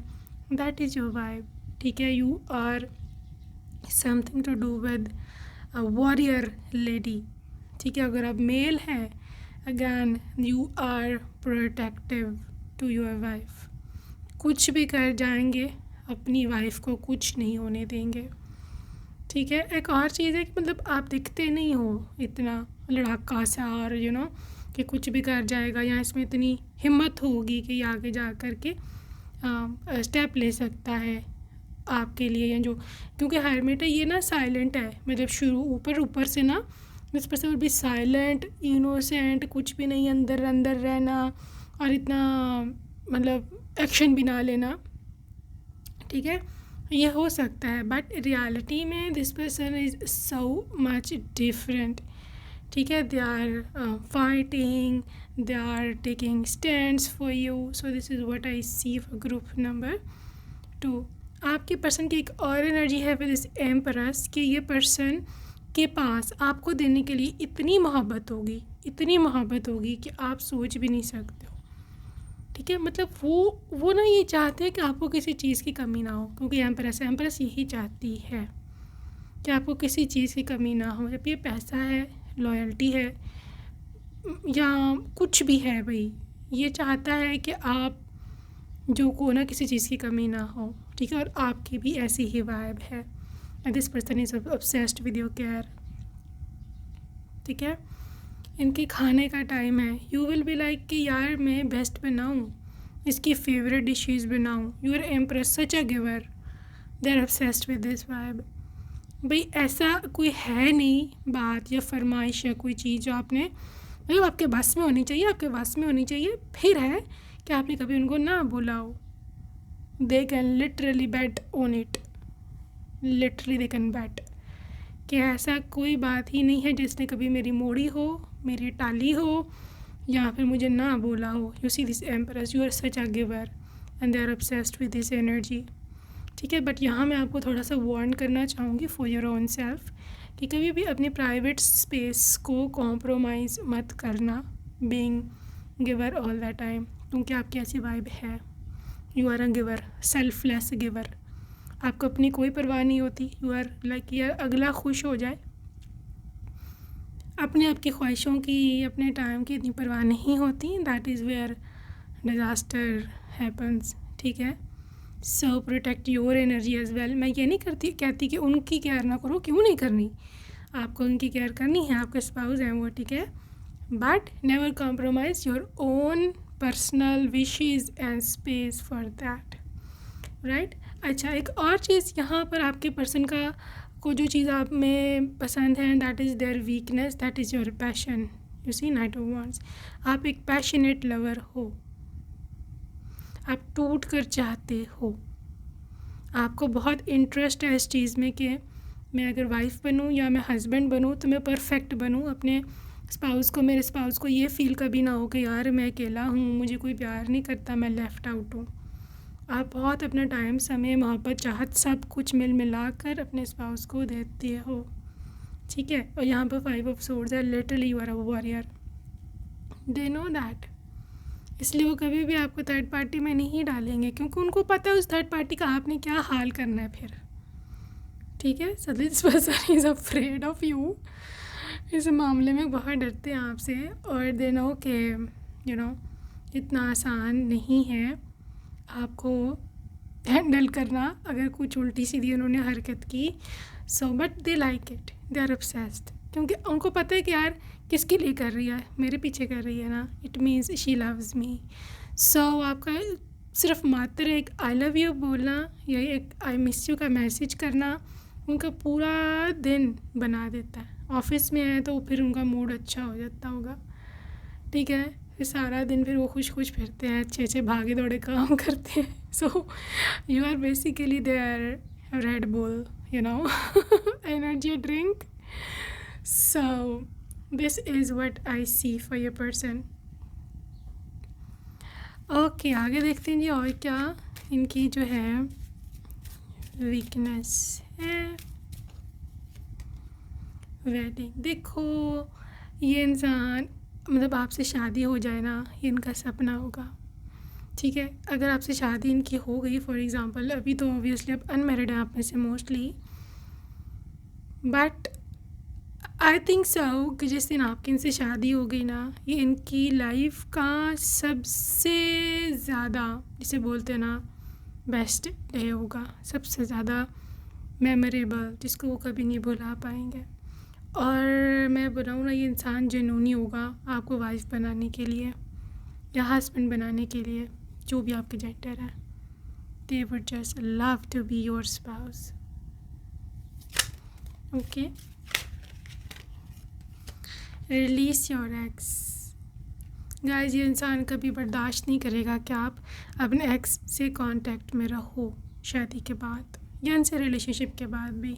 Speaker 1: दैट इज़ योर वाइब, ठीक है। You are something to do with warrior lady, ठीक है। अगर आप मेल हैं, again you are protective to your wife, कुछ भी कर जाएंगे अपनी वाइफ को कुछ नहीं होने देंगे, ठीक है। एक और चीज़ है कि मतलब आप दिखते नहीं हो इतना लड़ाका सा और कि कुछ भी कर जाएगा, या इसमें इतनी हिम्मत होगी कि आगे जा कर के स्टेप ले सकता है आपके लिए, या जो क्योंकि हर्मिट है ये साइलेंट है, मतलब शुरू ऊपर से this person will be silent, innocent, कुछ भी नहीं, अंदर अंदर रहना और इतना मतलब एक्शन भी ना लेना, ठीक है, ये हो सकता है। बट रियलिटी में this person is so much different, ठीक है। They are fighting, they are taking stands for you, so this is what I see for group number 2। आपके पर्सन की एक और एनर्जी है विद दिस एम्परस कि ये पर्सन के पास आपको देने के लिए इतनी मोहब्बत होगी, इतनी मोहब्बत होगी कि आप सोच भी नहीं सकते हो, ठीक है। मतलब वो ये चाहते हैं कि आपको किसी चीज़ की कमी ना हो, क्योंकि एम्परस यही चाहती है कि आपको किसी चीज़ की कमी ना हो, जब ये पैसा है, लॉयल्टी है, या कुछ भी है भाई, ये चाहता है कि आप जो को ना किसी चीज़ की कमी ना हो, ठीक है। और आपकी भी ऐसी ही वाइब है, this person is obsessed with your care, ठीक है। इनके खाने का टाइम है, यू विल बी लाइक कि यार मैं बेस्ट बनाऊँ, इसकी फेवरेट डिशेज़ बनाऊँ, you are empress, such a giver, they are obsessed with this vibe. भाई ऐसा कोई है नहीं बात या फरमाइश या कोई चीज़ जो आपने मतलब आपके बस में होनी चाहिए, आपके बस में होनी चाहिए, फिर है कि आपने कभी उनको ना बोला हो। They can literally bat on it, literally they can bat कि ऐसा कोई बात ही नहीं है जिसने कभी मेरी मोड़ी हो, मेरी टाली हो, या फिर मुझे ना बोला हो। You see this empath, you are such a giver and they are obsessed with this energy, ठीक है। बट यहाँ मैं आपको थोड़ा सा वार्न करना चाहूँगी फॉर योर ओन सेल्फ कि कभी भी अपनी प्राइवेट स्पेस को कॉम्प्रोमाइज़ मत करना being giver all the time, क्योंकि आपकी ऐसी वाइब है, you are a giver, selfless giver, आपको अपनी कोई परवाह नहीं होती, यू आर लाइक यार अगला खुश हो जाए, अपने आपकी ख्वाहिशों की, अपने टाइम की इतनी परवाह नहीं होती, that is where disaster happens, ठीक है। So protect your energy as well. मैं ये नहीं कहती कि उनकी केयर ना करो, क्यों नहीं करनी, आपको उनकी केयर करनी है, आपके स्पाउस हैं वो, ठीक है। But never compromise your own personal wishes and space for that, right. अच्छा, एक और चीज़ यहाँ पर आपके पर्सन को जो चीज़ आप में पसंद है, that is their weakness, that is your passion. You see knight of wands, आप एक पैशनेट लवर हो, आप टूट कर चाहते हो, आपको बहुत इंटरेस्ट है इस चीज़ में कि मैं अगर वाइफ़ बनूँ या मैं हस्बैंड बनूँ तो मैं परफेक्ट बनूँ अपने स्पाउस को, मेरे स्पाउस को ये फ़ील कभी ना हो कि यार मैं अकेला हूँ, मुझे कोई प्यार नहीं करता, मैं लेफ़्ट आउट हूँ। आप बहुत अपना टाइम, समय, मोहब्बत, चाहत सब कुछ मिल मिला कर अपने स्पाउस को देते हो, ठीक है। और यहाँ पर 5 ऑफ सोर्ड्स है, literally you are a warrior, they know that. इसलिए वो कभी भी आपको थर्ड पार्टी में नहीं डालेंगे, क्योंकि उनको पता है उस थर्ड पार्टी का आपने क्या हाल करना है फिर, ठीक है। So this person is afraid of you. इस मामले में बहुत डरते हैं आपसे, और दे नो कि यू नो इतना आसान नहीं है आपको हैंडल करना अगर कुछ उल्टी सीधी उन्होंने हरकत की। So but they like it, they are obsessed, क्योंकि उनको पता है कि यार किसके लिए कर रही है, मेरे पीछे कर रही है ना, it means she loves me. So आपका सिर्फ मात्र एक आई लव यू बोलना या एक आई मिस यू का मैसेज करना उनका पूरा दिन बना देता है। ऑफिस में है तो फिर उनका मूड अच्छा हो जाता होगा, ठीक है। फिर सारा दिन फिर वो खुश खुश फिरते हैं, अच्छे अच्छे भागे दौड़े काम करते हैं। So you are basically their red bull, you know, energy drink. So this is what I see for your person. Okay, आगे देखते हैं जी और क्या इनकी जो है वीकनेस है। वेडिंग, देखो ये इंसान मतलब आपसे शादी हो जाए ना, ये इनका सपना होगा, ठीक है। अगर आपसे शादी इनकी हो गई फॉर एग्ज़ाम्पल, अभी तो ऑब्वियसली अब अनमैरिड हैं आप में से मोस्टली, बट आई थिंक सो कि जिस दिन आपकी इनसे शादी हो गई ना, ये इनकी लाइफ का सबसे ज़्यादा, जिसे बोलते हैं ना, बेस्ट डे होगा, सबसे ज़्यादा मेमोरेबल, जिसको वो कभी नहीं भुला पाएंगे। और मैं बताऊँ ना, ये इंसान जेन्युइन होगा आपको वाइफ बनाने के लिए या हस्बैंड बनाने के लिए, जो भी आपके जेंडर है। They would just love to be your spouse, okay. Release your ex, guys, ये इंसान कभी बर्दाश्त नहीं करेगा कि आप अपने एक्स से कांटेक्ट में रहो शादी के बाद या इनसे रिलेशनशिप के बाद भी।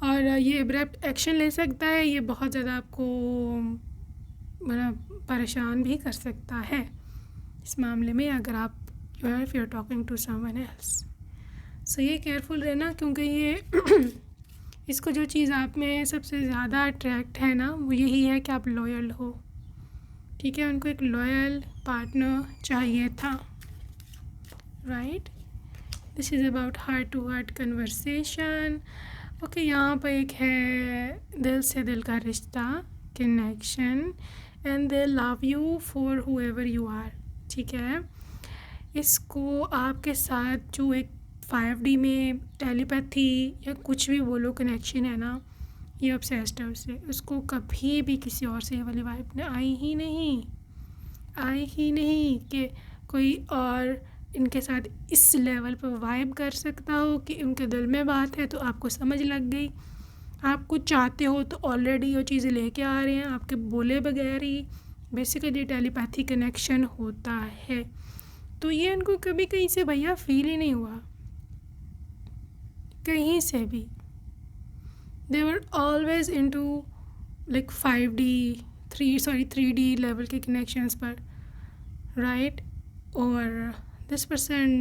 Speaker 1: और ये एब्रप्ट एक्शन ले सकता है, ये बहुत ज़्यादा आपको मतलब परेशान भी कर सकता है इस मामले में, अगर आप if you are talking to someone else. So ये केयरफुल रहना, क्योंकि ये इसको जो चीज़ आप में सबसे ज़्यादा अट्रैक्ट है ना, वो यही है कि आप लॉयल हो, ठीक है। उनको एक लॉयल पार्टनर चाहिए था, right. This is about heart to heart conversation, okay. यहाँ पर एक है दिल से दिल का रिश्ता, connection, and they love you for whoever you are, ठीक है। इसको आपके साथ जो एक 5D में टेलीपैथी या कुछ भी बोलो कनेक्शन है ना, ये ऑब्सेस्ड है उससे, उसको कभी भी किसी और से ये वाली वाइब ने आई ही नहीं कि कोई और इनके साथ इस लेवल पर वाइब कर सकता हो कि उनके दिल में बात है तो आपको समझ लग गई, आप कुछ चाहते हो तो ऑलरेडी वो चीज़ें लेके आ रहे हैं आपके बोले बगैर ही। बेसिकली टेलीपैथी कनेक्शन होता है, तो ये इनको कभी कहीं से भैया फील ही नहीं हुआ, कहीं से भी। They were always into like 3D level के कनेक्शंस पर, राइट। और this person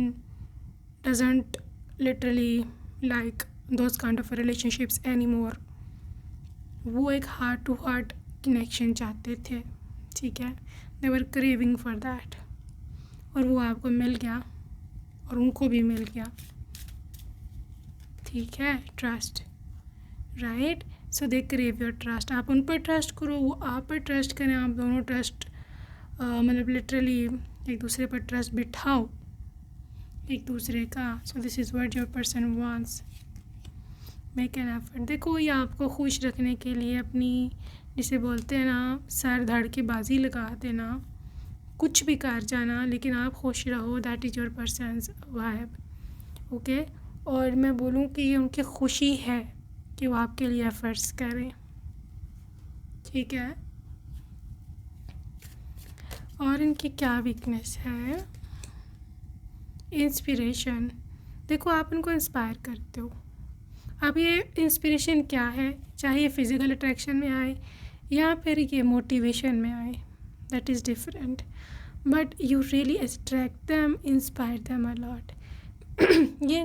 Speaker 1: doesn't literally like those kind of relationships anymore. वो एक हार्ट टू हार्ट कनेक्शन चाहते थे, ठीक है। they were craving for that, और वो आपको मिल गया और उनको भी मिल गया, ठीक है। Trust, right. So they crave your trust, आप उन पर ट्रस्ट करो, वो आप पर ट्रस्ट करें, आप दोनों ट्रस्ट मतलब लिटरली एक दूसरे पर ट्रस्ट बिठाओ एक दूसरे का। सो this is what your person wants, make an effort. देखो ये आपको खुश रखने के लिए अपनी, जिसे बोलते हैं ना, सर धड़ की बाजी लगा देना, कुछ भी कर जाना, लेकिन आप खुश रहो, that is your persons vibe, okay. और मैं बोलूँ कि ये उनकी खुशी है कि वो आपके लिए एफर्ट्स करें, ठीक है। और इनकी क्या वीकनेस है, इंस्पिरेशन। देखो आप उनको इंस्पायर करते हो, अब ये इंस्पिरेशन क्या है, चाहे ये फिज़िकल अट्रैक्शन में आए या फिर ये मोटिवेशन में आए, that is different, but you really attract them, inspire them a lot. ये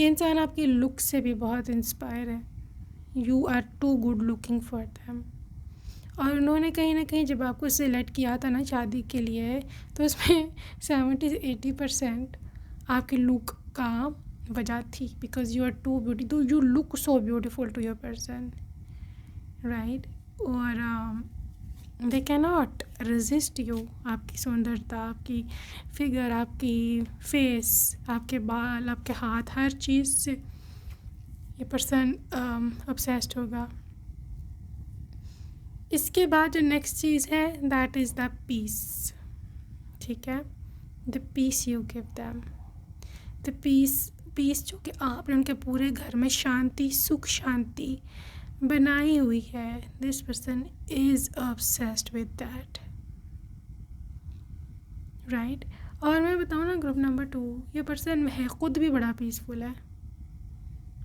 Speaker 1: इंसान आपकी लुक से भी बहुत इंस्पायर है, you are too good looking for them. और उन्होंने कहीं ना कहीं जब आपको सिलेक्ट किया था ना शादी के लिए, तो उसमें 70-80% आपकी लुक का वजह थी, because you are too beauty, तो you look so beautiful to your person, right. और they can not resist you, आपकी सुंदरता, आपकी फिगर, आपकी फेस, आपके बाल, आपके हाथ, हर चीज़ से ये पर्सन ऑब्सेस्ड होगा। इसके बाद जो नेक्स्ट चीज़ है दैट इज़ द पीस, ठीक है, the peace you give them, the peace जो कि आपने उनके पूरे घर में शांति, सुख शांति बनाई हुई है, this person is obsessed with that, right. और मैं बताऊँ ना, ग्रुप नंबर 2, ये पर्सन है ख़ुद भी बड़ा पीसफुल है,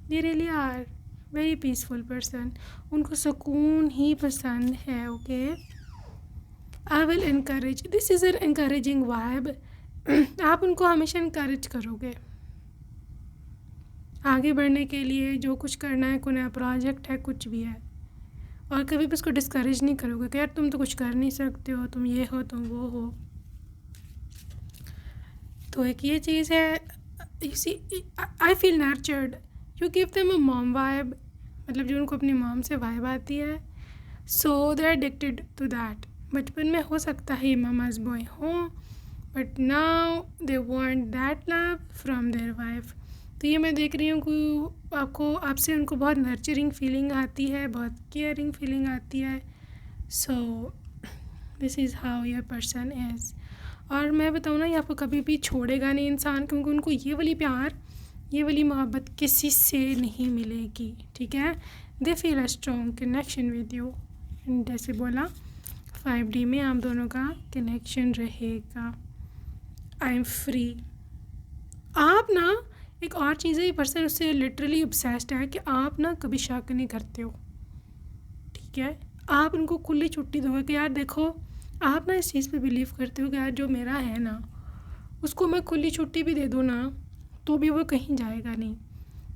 Speaker 1: they really are very peaceful person, उनको सुकून ही पसंद है, okay. I will encourage, this is an encouraging vibe, आप उनको हमेशा इनकरेज करोगे आगे बढ़ने के लिए, जो कुछ करना है, कोई नया प्रोजेक्ट है, कुछ भी है, और कभी भी उसको डिस्करेज नहीं करोगे कि यार तुम तो कुछ कर नहीं सकते हो, तुम ये हो, तुम वो हो। तो एक ये चीज़ है, you see I feel nurtured, you give them a mom vibe, मतलब जो उनको अपनी मॉम से वाइब आती है, so they are addicted to that. बचपन में हो सकता है ये मामाज बॉय हों, but now they want that love from their wife. तो ये मैं देख रही हूँ कि आपसे उनको बहुत नर्चरिंग फीलिंग आती है, बहुत केयरिंग फीलिंग आती है, so this is how your person is. और मैं बताऊँ ना, ये आपको कभी भी छोड़ेगा नहीं इंसान, क्योंकि उनको ये वाली प्यार, ये वाली मोहब्बत किसी से नहीं मिलेगी, ठीक है। They feel a strong connection with you, जैसे बोला 5D में आप दोनों का कनेक्शन रहेगा। I am free. आप ना, एक और चीज़ है, ये पर्सन उससे लिटरली ऑब्सेस्ड है कि आप ना कभी शक नहीं करते हो, ठीक है। आप उनको खुली छुट्टी दोगे कि यार देखो, आप ना इस चीज़ पे बिलीव करते हो कि यार जो मेरा है ना, उसको मैं खुली छुट्टी भी दे दूँ ना, तो भी वो कहीं जाएगा नहीं,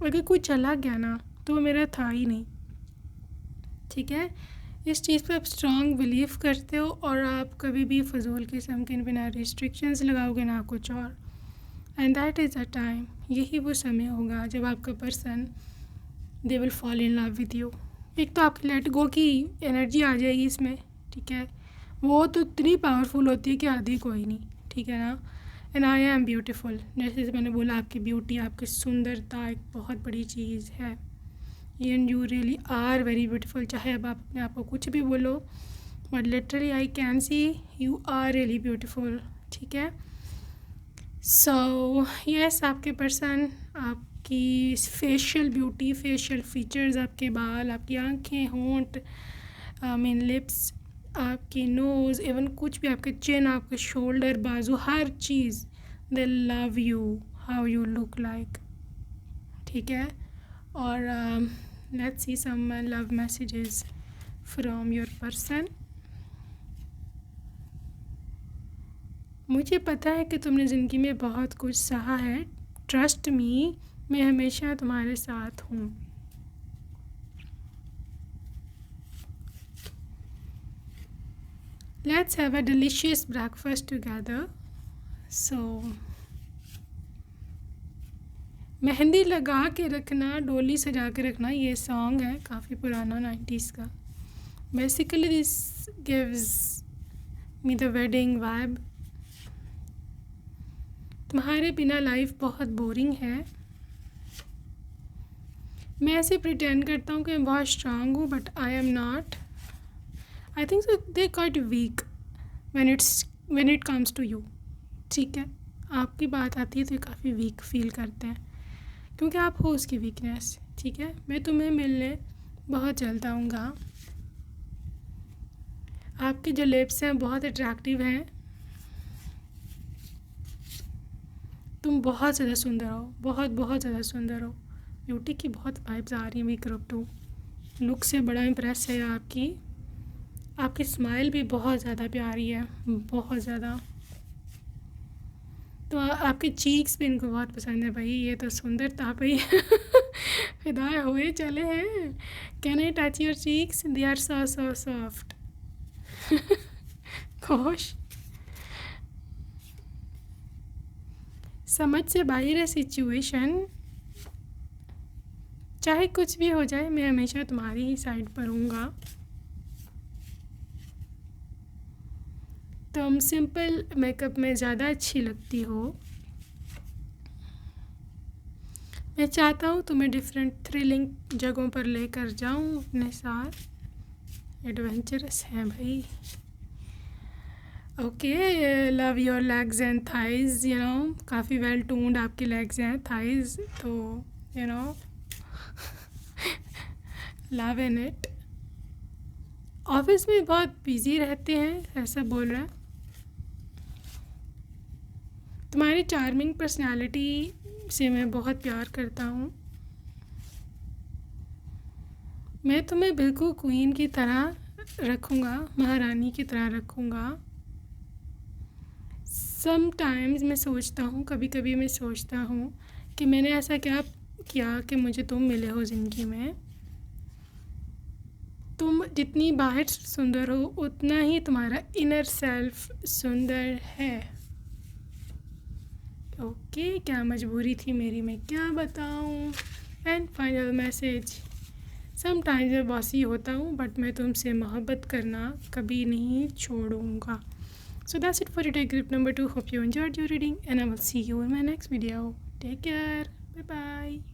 Speaker 1: अगर कोई चला गया ना तो वो मेरा था ही नहीं, ठीक है। इस चीज़ पे आप स्ट्रॉन्ग बिलीव करते हो, और आप कभी भी फजूल किस्म के बिना रिस्ट्रिक्शंस लगाओगे ना कुछ और, and that is a time, यही वो समय होगा जब आपका person they will fall in love with you. एक तो आपकी लेट गो की एनर्जी आ जाएगी इसमें, ठीक है, वो तो इतनी पावरफुल होती है कि आधी कोई नहीं, ठीक है ना। एंड आई एम ब्यूटीफुल, जैसे मैंने बोला, आपकी ब्यूटी, आपकी सुंदरता एक बहुत बड़ी चीज़ है, and you really are very beautiful, चाहे अब आप अपने आप को कुछ भी बोलो, but literally I can see you are really beautiful, ठीक है। सो यस, आपके पर्सन, आपकी फेशियल ब्यूटी, फेशियल फीचर्स, आपके बाल, आपकी आँखें, होंठ, मीन लिप्स, आपकी नोज़, इवन कुछ भी, आपके चिन, आपके शोल्डर, बाजू, हर चीज़, they love you how you look like, ठीक है। और let's C some love messages from your person. मुझे पता है कि तुमने ज़िंदगी में बहुत कुछ सहा है, ट्रस्ट मी, मैं हमेशा तुम्हारे साथ हूँ। Let's have a delicious breakfast together. So mehndi लगा के रखना, डोली सजा के रखना, ये सॉन्ग है काफ़ी पुराना 90s का। Basically this gives me the wedding vibe. तुम्हारे बिना लाइफ बहुत बोरिंग है। मैं ऐसे प्रिटेंड करता हूँ कि मैं बहुत स्ट्रांग हूँ, but I am not. I think so they quite weak when it comes to you, ठीक है। आपकी बात आती है तो ये काफ़ी वीक फील करते हैं, क्योंकि आप हो उसकी वीकनेस, ठीक है। मैं तुम्हें मिलने बहुत जल्द आऊँगा। आपके जो लिप्स हैं बहुत अट्रैक्टिव हैं, तुम बहुत ज़्यादा सुंदर हो, बहुत बहुत ज़्यादा सुंदर हो। ब्यूटी की बहुत वाइब्स आ रही हैं वीक ग्रुप 2। लुक से बड़ा इम्प्रेस है आपकी स्माइल भी बहुत ज़्यादा प्यारी है, बहुत ज़्यादा। तो आपके चीक्स भी इनको बहुत पसंद है भाई, ये तो सुंदरता भाई फिदा हुए चले हैं। Can I touch your cheeks, they are so so soft. खुश समझ से बाहर है सिचुएशन, चाहे कुछ भी हो जाए मैं हमेशा तुम्हारी ही साइड पर हूँगा। तुम सिंपल मेकअप में ज़्यादा अच्छी लगती हो। मैं चाहता हूँ तुम्हें डिफरेंट थ्रिलिंग जगहों पर लेकर जाऊँ अपने साथ। एडवेंचरस है भाई। Okay, love your legs and thighs, you know काफ़ी वेल टोन्ड आपके लेग्स हैं, थाइज, तो you know love in it. Office में बहुत बिजी रहते हैं ऐसा बोल रहा है। तुम्हारी चार्मिंग पर्सनालिटी से मैं बहुत प्यार करता हूँ। मैं तुम्हें बिल्कुल क्वीन की तरह रखूँगा, महारानी की तरह रखूँगा। समटाइम्स मैं सोचता हूँ, कभी कभी मैं सोचता हूँ कि मैंने ऐसा क्या किया कि मुझे तुम मिले हो ज़िंदगी में। तुम जितनी बाहर सुंदर हो उतना ही तुम्हारा इनर सेल्फ सुंदर है। ओके, क्या मजबूरी थी मेरी, मैं क्या बताऊँ। एंड फाइनल मैसेज, समटाइम्स मैं बॉसी होता हूँ बट मैं तुमसे मोहब्बत करना कभी नहीं छोड़ूंगा। So that's it for today, group number 2. Hope you enjoyed your reading and I will see you in my next video. Take care. Bye bye.